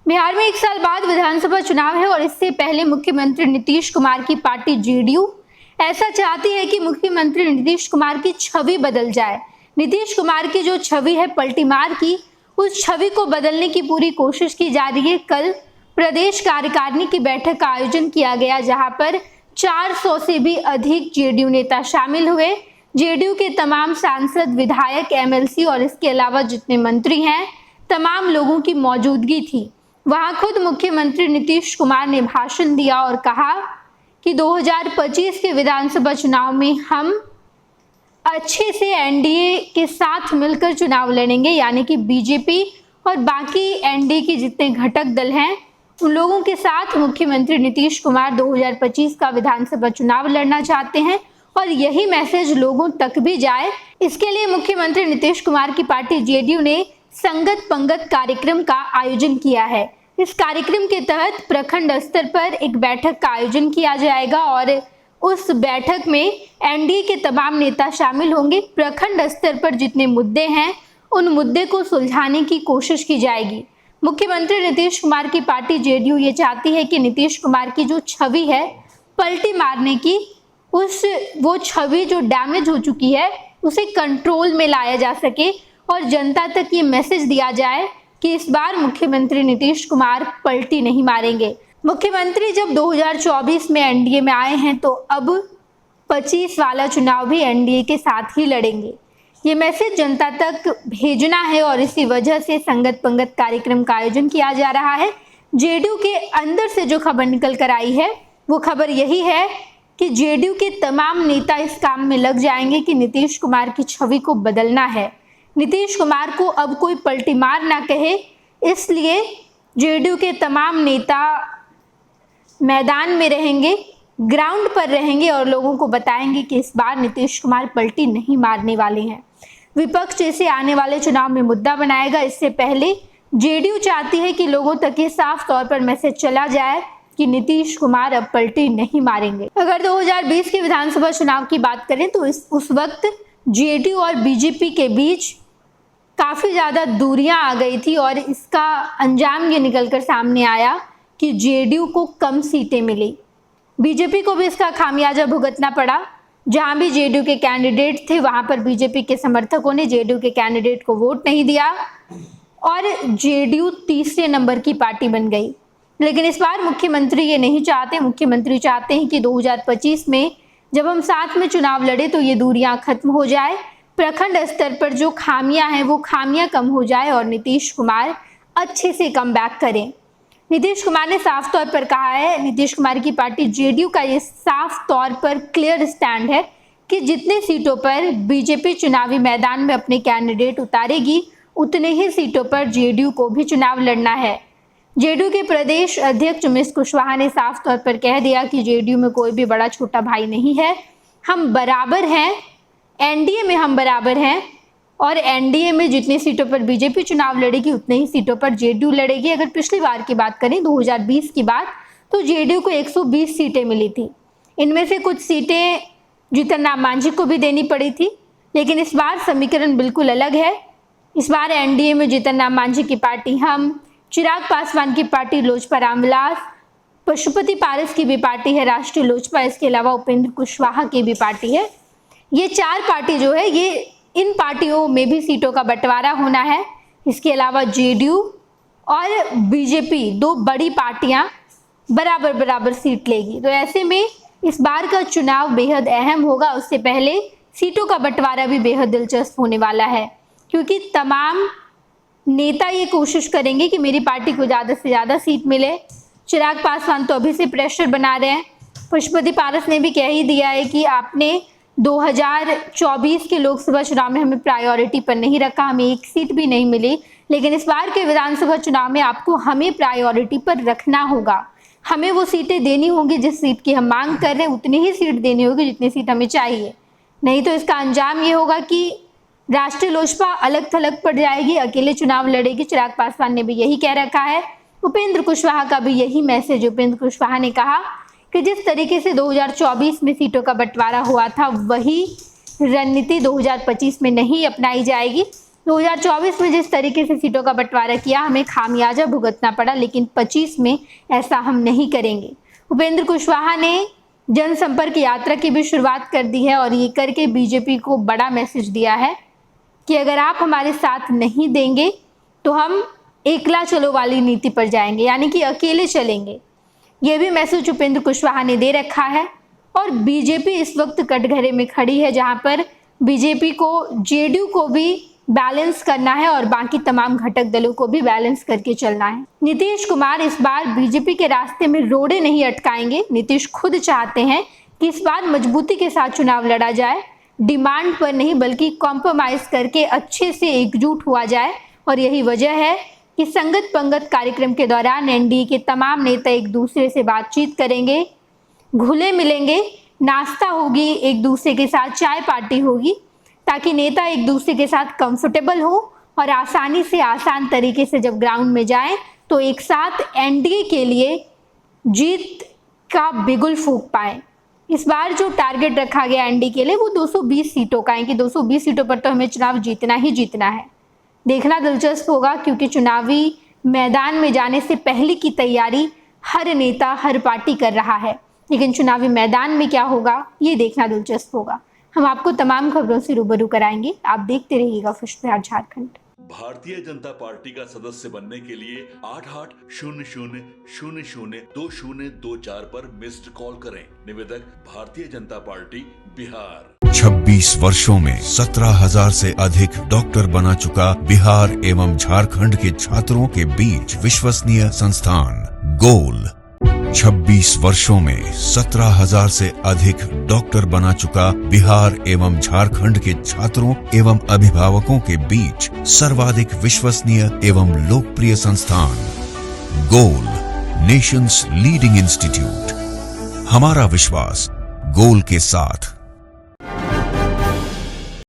बिहार में 1 साल बाद विधानसभा चुनाव है और इससे पहले मुख्यमंत्री नीतीश कुमार की पार्टी जेडीयू ऐसा चाहती है कि मुख्यमंत्री नीतीश कुमार की छवि बदल जाए। नीतीश कुमार की जो छवि है पलटीमार की, उस छवि को बदलने की पूरी कोशिश की जा रही है। कल प्रदेश कार्यकारिणी की बैठक का आयोजन किया गया, जहां पर 400 से भी अधिक जेडीयू नेता शामिल हुए। जेडीयू के तमाम सांसद, विधायक, एमएलसी और इसके अलावा जितने मंत्री हैं, तमाम लोगों की मौजूदगी थी। वहां खुद मुख्यमंत्री नीतीश कुमार ने भाषण दिया और कहा कि 2025 के विधानसभा चुनाव में हम अच्छे से एनडीए के साथ मिलकर चुनाव लड़ेंगे, यानी कि बीजेपी और बाकी एनडीए के जितने घटक दल हैं उन लोगों के साथ मुख्यमंत्री नीतीश कुमार 2025 का विधानसभा चुनाव लड़ना चाहते हैं और यही मैसेज लोगों तक भी जाए। इसके लिए मुख्यमंत्री नीतीश कुमार की पार्टी जेडीयू ने संगत पंगत कार्यक्रम का आयोजन किया है। इस कार्यक्रम के तहत प्रखंड स्तर पर एक बैठक का आयोजन किया जाएगा और उस बैठक में एनडीए के तमाम नेता शामिल होंगे। प्रखंड स्तर पर जितने मुद्दे हैं उन मुद्दे को सुलझाने की कोशिश की जाएगी। मुख्यमंत्री नीतीश कुमार की पार्टी जेडीयू ये चाहती है कि नीतीश कुमार की जो छवि है पलटी मारने की, वो छवि जो डैमेज हो चुकी है उसे कंट्रोल में लाया जा सके और जनता तक ये मैसेज दिया जाए कि इस बार मुख्यमंत्री नीतीश कुमार पलटी नहीं मारेंगे। मुख्यमंत्री जब 2024 में एनडीए में आए हैं तो अब 25 वाला चुनाव भी एनडीए के साथ ही लड़ेंगे। ये मैसेज जनता तक भेजना है और इसी वजह से संगत पंगत कार्यक्रम का आयोजन किया जा रहा है। जेडीयू के अंदर से जो खबर निकल कर आई है वो खबर यही है कि जेडीयू के तमाम नेता इस काम में लग जाएंगे कि नीतीश कुमार की छवि को बदलना है। नीतीश कुमार को अब कोई पलटीमार ना कहे, इसलिए जेडीयू के तमाम नेता मैदान में रहेंगे, ग्राउंड पर रहेंगे और लोगों को बताएंगे कि इस बार नीतीश कुमार पलटी नहीं मारने वाले हैं। विपक्ष इसे आने वाले चुनाव में मुद्दा बनाएगा। इससे पहले जेडीयू चाहती है कि लोगों तक ये साफ तौर पर मैसेज चला जाए कि नीतीश कुमार अब पलटी नहीं मारेंगे। अगर 2020 के विधानसभा चुनाव की बात करें तो उस वक्त जेडीयू और बीजेपी के बीच काफ़ी ज़्यादा दूरियां आ गई थी और इसका अंजाम ये निकलकर सामने आया कि जेडीयू को कम सीटें मिली। बीजेपी को भी इसका खामियाजा भुगतना पड़ा। जहां भी जेडीयू के कैंडिडेट थे वहां पर बीजेपी के समर्थकों ने जेडीयू के कैंडिडेट को वोट नहीं दिया और जेडीयू तीसरे नंबर की पार्टी बन गई। लेकिन इस बार मुख्यमंत्री ये नहीं चाहते। मुख्यमंत्री चाहते हैं कि 2025 में जब हम साथ में चुनाव लड़े तो ये दूरियां खत्म हो जाए, प्रखंड स्तर पर जो खामियां हैं वो खामियां कम हो जाए और नीतीश कुमार अच्छे से कम बैक करें। नीतीश कुमार ने साफ तौर पर कहा है, नीतीश कुमार की पार्टी जेडीयू का ये साफ तौर पर क्लियर स्टैंड है कि जितने सीटों पर बीजेपी चुनावी मैदान में अपने कैंडिडेट उतारेगी उतने ही सीटों पर जेडीयू को भी चुनाव लड़ना है। जेडीयू के प्रदेश अध्यक्ष उमेश कुशवाहा ने साफ तौर पर कह दिया कि जेडीयू में कोई भी बड़ा छोटा भाई नहीं है, हम बराबर हैं, एनडीए में हम बराबर हैं और एनडीए में जितनी सीटों पर बीजेपी चुनाव लड़ेगी उतने ही सीटों पर जेडीयू लड़ेगी। अगर पिछली बार की बात करें 2020 की बात, तो जेडीयू को 120 सीटें मिली थी। इनमें से कुछ सीटें जीतन राम मांझी को भी देनी पड़ी थी, लेकिन इस बार समीकरण बिल्कुल अलग है। इस बार एनडीए में जीतन राम मांझी की पार्टी हम, चिराग पासवान की पार्टी लोजपा रामविलास, पशुपति पारस की भी पार्टी है राष्ट्रीय लोजपा, इसके अलावा उपेंद्र कुशवाहा की भी पार्टी है। ये 4 पार्टी जो है ये इन पार्टियों में भी सीटों का बंटवारा होना है। इसके अलावा जेडीयू और बीजेपी 2 बड़ी पार्टियां बराबर बराबर सीट लेगी। तो ऐसे में इस बार का चुनाव बेहद अहम होगा। उससे पहले सीटों का बंटवारा भी बेहद दिलचस्प होने वाला है, क्योंकि तमाम नेता ये कोशिश करेंगे कि मेरी पार्टी को ज़्यादा से ज़्यादा सीट मिले। चिराग पासवान तो अभी से प्रेशर बना रहे हैं। पशुपति पारस ने भी कह ही दिया है कि आपने 2024 के लोकसभा चुनाव में हमें प्रायोरिटी पर नहीं रखा, हमें 1 सीट भी नहीं मिली, लेकिन इस बार के विधानसभा चुनाव में आपको हमें प्रायोरिटी पर रखना होगा। हमें वो सीटें देनी होंगी जिस सीट की हम मांग कर रहे हैं, उतनी ही सीट देनी होगी जितनी सीट हमें चाहिए। नहीं तो इसका अंजाम ये होगा कि राष्ट्रीय लोजपा अलग थलग पड़ जाएगी, अकेले चुनाव लड़ेगी। चिराग पासवान ने भी यही कह रखा है। उपेंद्र कुशवाहा का भी यही मैसेज। उपेंद्र कुशवाहा ने कहा कि जिस तरीके से 2024 में सीटों का बंटवारा हुआ था वही रणनीति 2025 में नहीं अपनाई जाएगी। 2024 में जिस तरीके से सीटों का बंटवारा किया हमें खामियाजा भुगतना पड़ा, लेकिन 25 में ऐसा हम नहीं करेंगे। उपेंद्र कुशवाहा ने जनसंपर्क यात्रा की भी शुरुआत कर दी है और ये करके बीजेपी को बड़ा मैसेज दिया है कि अगर आप हमारे साथ नहीं देंगे तो हम एकला चलो वाली नीति पर जाएंगे, यानी कि अकेले चलेंगे। ये भी मैसेज उपेंद्र कुशवाहा ने दे रखा है। और बीजेपी इस वक्त कटघरे में खड़ी है, जहां पर बीजेपी को जेडीयू को भी बैलेंस करना है और बाकी तमाम घटक दलों को भी बैलेंस करके चलना है। नीतीश कुमार इस बार बीजेपी के रास्ते में रोड़े नहीं अटकाएंगे। नीतीश खुद चाहते हैं कि इस बार मजबूती के साथ चुनाव लड़ा जाए, डिमांड पर नहीं बल्कि कॉम्प्रोमाइज करके अच्छे से एकजुट हुआ जाए। और यही वजह है कि संगत पंगत कार्यक्रम के दौरान एनडीए के तमाम नेता एक दूसरे से बातचीत करेंगे, घुले मिलेंगे, नाश्ता होगी, एक दूसरे के साथ चाय पार्टी होगी, ताकि नेता एक दूसरे के साथ कंफर्टेबल हो और आसानी से आसान तरीके से जब ग्राउंड में जाएं तो एक साथ एनडीए के लिए जीत का बिगुल फूंक पाए। इस बार जो टारगेट रखा गया एनडीए के लिए वो 220 सीटों का है कि 220 सीटों पर तो हमें चुनाव जीतना ही जीतना है। देखना दिलचस्प होगा, क्योंकि चुनावी मैदान में जाने से पहले की तैयारी हर नेता हर पार्टी कर रहा है, लेकिन चुनावी मैदान में क्या होगा ये देखना दिलचस्प होगा। हम आपको तमाम खबरों से रूबरू कराएंगे। आप देखते रहिएगा खुश बिहार झारखंड। भारतीय जनता पार्टी का सदस्य बनने के लिए 8800002024 पर मिस्ड कॉल करें। निवेदक भारतीय जनता पार्टी बिहार। 26 वर्षों में 17,000 से अधिक डॉक्टर बना चुका बिहार एवं झारखंड के छात्रों के बीच विश्वसनीय संस्थान गोल। 26 वर्षों में 17,000 से अधिक डॉक्टर बना चुका बिहार एवं झारखंड के छात्रों एवं अभिभावकों के बीच सर्वाधिक विश्वसनीय एवं लोकप्रिय संस्थान गोल, नेशंस लीडिंग इंस्टीट्यूट। हमारा विश्वास गोल के साथ।